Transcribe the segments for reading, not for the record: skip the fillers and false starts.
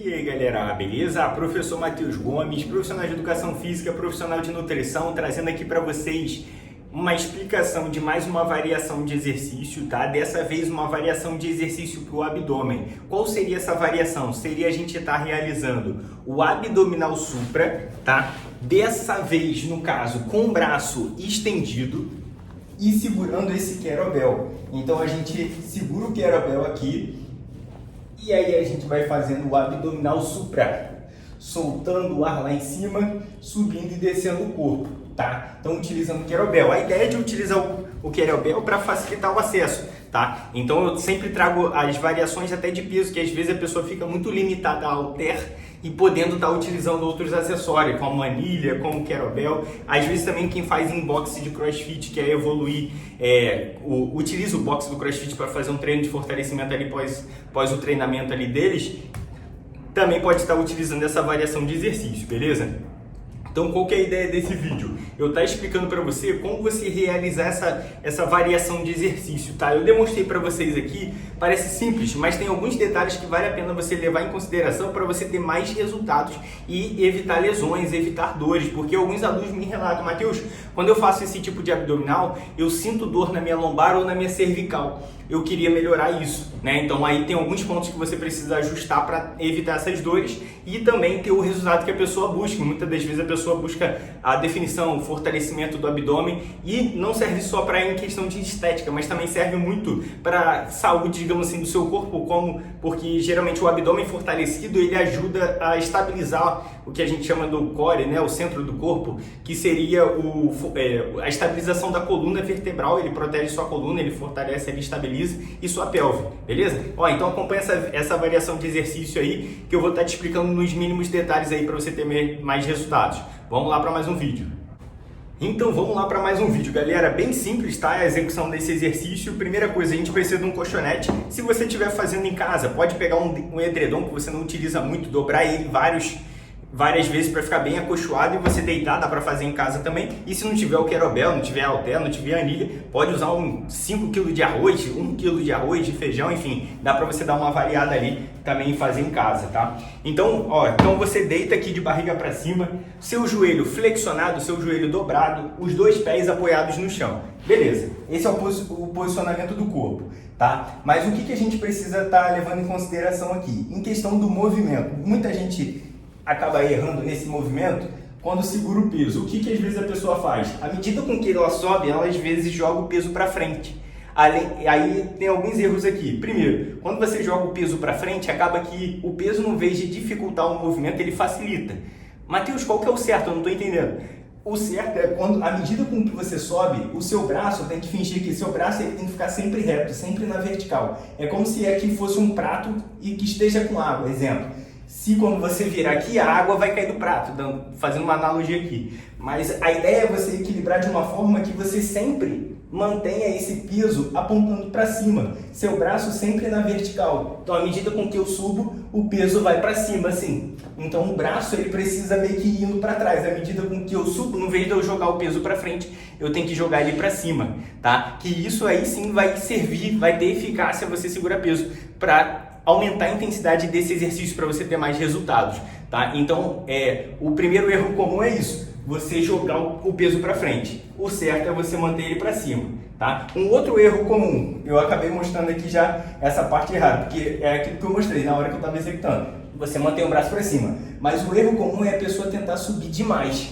E aí galera, beleza? Professor Matheus Gomes, profissional de educação física, profissional de nutrição, trazendo aqui para vocês uma explicação de mais uma variação de exercício, tá? Dessa vez uma variação de exercício para o abdômen. Qual seria essa variação? Seria a gente estar realizando o abdominal supra, tá? Dessa vez, no caso, com o braço estendido e segurando esse kettlebell. Então a gente segura o kettlebell aqui e aí a gente vai fazendo o abdominal supra, soltando o ar lá em cima, subindo e descendo o corpo, tá? Então utilizando o kettlebell. A ideia é de utilizar o kettlebell para facilitar o acesso, tá? Então eu sempre trago as variações até de peso, que às vezes a pessoa fica muito limitada ao halter e podendo estar utilizando outros acessórios, como anilha, como kettlebell. Às vezes também quem faz em boxe de crossfit, quer evoluir, utiliza o boxe do crossfit para fazer um treino de fortalecimento ali pós o treinamento ali deles, também pode estar utilizando essa variação de exercício, beleza? Então, qual que é a ideia desse vídeo? Eu estou explicando para você como você realizar essa variação de exercício, tá? Eu demonstrei para vocês aqui, parece simples, mas tem alguns detalhes que vale a pena você levar em consideração para você ter mais resultados e evitar lesões, evitar dores, porque alguns alunos me relatam, Matheus, quando eu faço esse tipo de abdominal, eu sinto dor na minha lombar ou na minha cervical. Eu queria melhorar isso, né? Então aí tem alguns pontos que você precisa ajustar para evitar essas dores e também ter o resultado que a pessoa busca. Muitas das vezes a pessoa busca a definição, o fortalecimento do abdômen e não serve só para em questão de estética, mas também serve muito para saúde, digamos assim, do seu corpo, porque geralmente o abdômen fortalecido ele ajuda a estabilizar o que a gente chama do core, né? O centro do corpo, que seria a estabilização da coluna vertebral. Ele protege sua coluna, ele fortalece, ele estabiliza e sua pelve, beleza? Ó, então acompanha essa variação de exercício aí que eu vou estar te explicando nos mínimos detalhes aí para você ter mais resultados. Vamos lá para mais um vídeo. Então vamos lá para mais um vídeo, galera. Bem simples, tá? A execução desse exercício. Primeira coisa, a gente precisa de um colchonete. Se você estiver fazendo em casa, pode pegar um edredom que você não utiliza muito, dobrar ele várias vezes para ficar bem acolchoado e você deitar, dá para fazer em casa também. E se não tiver o kettlebell, não tiver halter, não tiver anilha, pode usar 5 kg de arroz, 1 kg de arroz, de feijão, enfim, dá para você dar uma variada ali também e fazer em casa, tá? Então, então você deita aqui de barriga para cima, seu joelho flexionado, seu joelho dobrado, os dois pés apoiados no chão. Beleza, esse é o posicionamento do corpo, tá? Mas o que a gente precisa estar levando em consideração aqui? Em questão do movimento, muita gente acaba errando nesse movimento quando segura o peso. O que às vezes a pessoa faz? À medida com que ela sobe, ela às vezes joga o peso para frente. Aí tem alguns erros aqui. Primeiro, quando você joga o peso para frente, acaba que o peso, no vez de dificultar o movimento, ele facilita. Matheus, qual que é o certo? Eu não estou entendendo. O certo é quando, à medida com que você sobe, o seu braço tem que fingir que seu braço ele tem que ficar sempre reto, sempre na vertical. É como se aqui fosse um prato e que esteja com água, exemplo. Se quando você virar aqui, a água vai cair do prato, fazendo uma analogia aqui. Mas a ideia é você equilibrar de uma forma que você sempre mantenha esse peso apontando para cima. Seu braço sempre na vertical. Então, à medida com que eu subo, o peso vai para cima, assim. Então, o braço ele precisa meio que ir indo para trás. À medida com que eu subo, no vez de eu jogar o peso para frente, eu tenho que jogar ele para cima, tá? Que isso aí sim vai servir, vai ter eficácia você segurar peso para aumentar a intensidade desse exercício para você ter mais resultados, tá? Então, o primeiro erro comum é isso, você jogar o peso para frente. O certo é você manter ele para cima, tá? Um outro erro comum, eu acabei mostrando aqui já essa parte errada, porque é aquilo que eu mostrei na hora que eu estava executando. Você mantém o braço para cima, mas o erro comum é a pessoa tentar subir demais.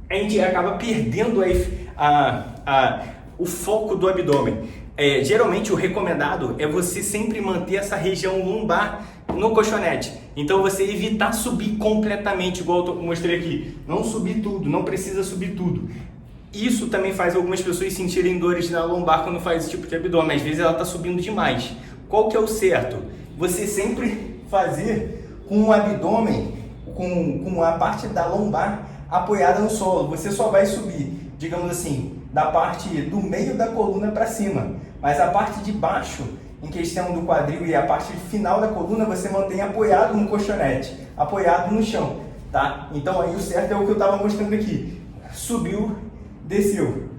A gente acaba perdendo o foco do abdômen. Geralmente o recomendado é você sempre manter essa região lombar no colchonete. Então você evitar subir completamente, igual eu mostrei aqui. Não subir tudo, não precisa subir tudo. Isso também faz algumas pessoas sentirem dores na lombar quando faz esse tipo de abdômen. Às vezes ela está subindo demais. Qual que é o certo? Você sempre fazer com o abdômen, com a parte da lombar apoiada no solo. Você só vai subir, digamos assim, da parte do meio da coluna para cima, mas a parte de baixo, em questão do quadril e a parte final da coluna, você mantém apoiado no colchonete, apoiado no chão, tá? Então aí o certo é o que eu estava mostrando aqui, subiu, desceu,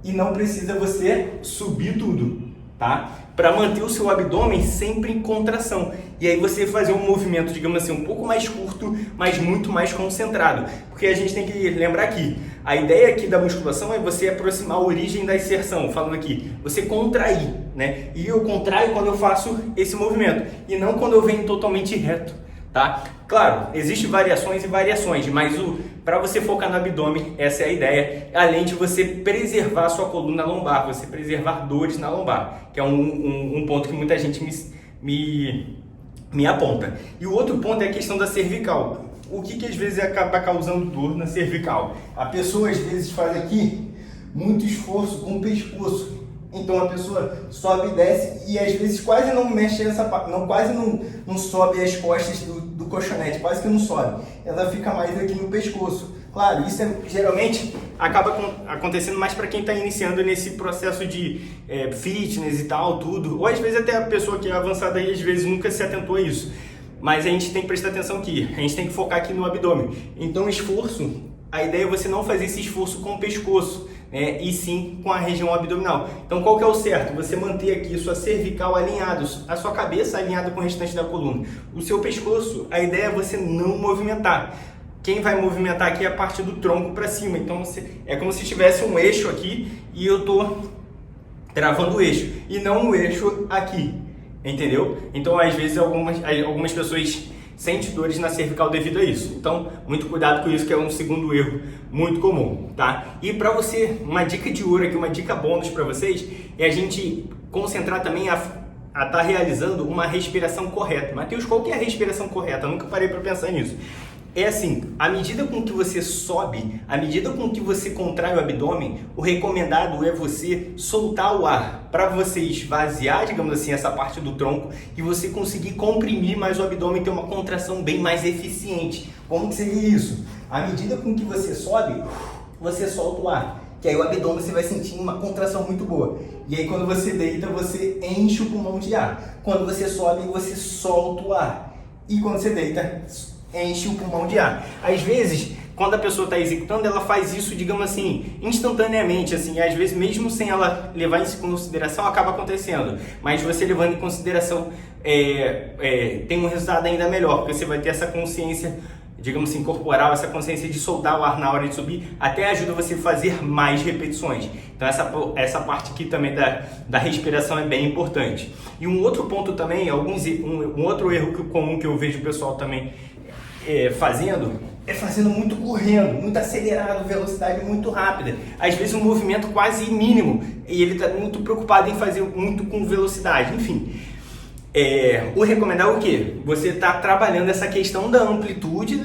e não precisa você subir tudo, tá? Para manter o seu abdômen sempre em contração. E aí você fazer um movimento, digamos assim, um pouco mais curto, mas muito mais concentrado. Porque a gente tem que lembrar aqui, a ideia aqui da musculação é você aproximar a origem da inserção, falando aqui, você contrair, né? E eu contraio quando eu faço esse movimento, e não quando eu venho totalmente reto, tá? Claro, existem variações e variações, mas para você focar no abdômen, essa é a ideia, além de você preservar a sua coluna lombar, você preservar dores na lombar, que é um ponto que muita gente me aponta. E o outro ponto é a questão da cervical. O que às vezes acaba causando dor na cervical? A pessoa às vezes faz aqui muito esforço com o pescoço. Então a pessoa sobe e desce e às vezes quase não mexe essa parte, quase não sobe as costas do colchonete, quase que não sobe. Ela fica mais aqui no pescoço. Claro, isso geralmente acaba acontecendo mais para quem está iniciando nesse processo de fitness e tal, tudo. Ou às vezes até a pessoa que é avançada aí, às vezes nunca se atentou a isso. Mas a gente tem que prestar atenção aqui, a gente tem que focar aqui no abdômen. Então esforço, a ideia é você não fazer esse esforço com o pescoço, né? E sim com a região abdominal. Então qual que é o certo? Você manter aqui sua cervical alinhada, a sua cabeça alinhada com o restante da coluna. O seu pescoço, a ideia é você não movimentar. Quem vai movimentar aqui é a parte do tronco para cima. Então é como se tivesse um eixo aqui e eu tô travando o eixo e não o eixo aqui. Entendeu? Então, às vezes, algumas pessoas sentem dores na cervical devido a isso. Então, muito cuidado com isso, que é um segundo erro muito comum, tá? E para você, uma dica de ouro aqui, uma dica bônus para vocês, é a gente concentrar também a estar realizando uma respiração correta. Matheus, qual que é a respiração correta? Eu nunca parei para pensar nisso. É assim, à medida com que você sobe, à medida com que você contrai o abdômen, o recomendado é você soltar o ar para você esvaziar, digamos assim, essa parte do tronco e você conseguir comprimir mais o abdômen e ter uma contração bem mais eficiente. Como que seria isso? À medida com que você sobe, você solta o ar, que aí o abdômen você vai sentir uma contração muito boa. E aí quando você deita, você enche o pulmão de ar. Quando você sobe, você solta o ar. E quando você deita, enche o pulmão de ar. Às vezes, quando a pessoa está executando, ela faz isso, digamos assim, instantaneamente, assim, às vezes mesmo sem ela levar isso em consideração, acaba acontecendo. Mas você levando em consideração, tem um resultado ainda melhor, porque você vai ter essa consciência, digamos assim, corporal, essa consciência de soltar o ar na hora de subir, até ajuda você a fazer mais repetições. Então essa parte aqui também da respiração é bem importante. E um outro ponto também, um outro erro comum que eu vejo o pessoal também fazendo muito correndo, muito acelerado, velocidade muito rápida. Às vezes um movimento quase mínimo e ele está muito preocupado em fazer muito com velocidade. Enfim, o recomendado é o quê? Você está trabalhando essa questão da amplitude,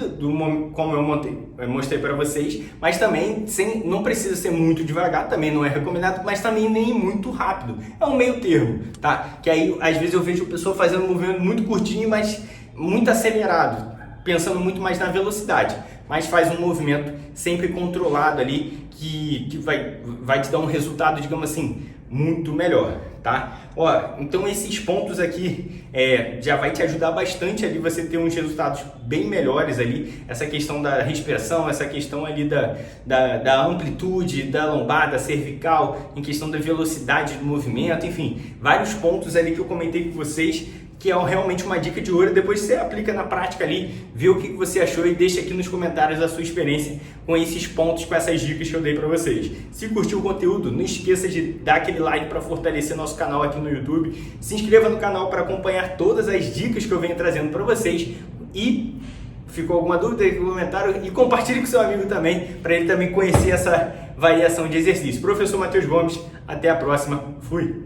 como eu mostrei para vocês, mas também não precisa ser muito devagar, também não é recomendado, mas também nem muito rápido. É um meio termo, tá? Que aí às vezes eu vejo a pessoa fazendo um movimento muito curtinho, mas muito acelerado, pensando muito mais na velocidade, mas faz um movimento sempre controlado ali que vai te dar um resultado, digamos assim, muito melhor, tá? Então esses pontos aqui já vai te ajudar bastante ali você ter uns resultados bem melhores ali, essa questão da respiração, essa questão ali da amplitude, da lombar, da cervical, em questão da velocidade do movimento, enfim, vários pontos ali que eu comentei com vocês, que é realmente uma dica de ouro. Depois você aplica na prática ali, vê o que você achou e deixa aqui nos comentários a sua experiência com esses pontos, com essas dicas que eu dei para vocês. Se curtiu o conteúdo, não esqueça de dar aquele like para fortalecer nosso canal aqui no YouTube, se inscreva no canal para acompanhar todas as dicas que eu venho trazendo para vocês e ficou alguma dúvida aí no comentário e compartilhe com seu amigo também, para ele também conhecer essa variação de exercício. Professor Matheus Gomes, até a próxima, fui!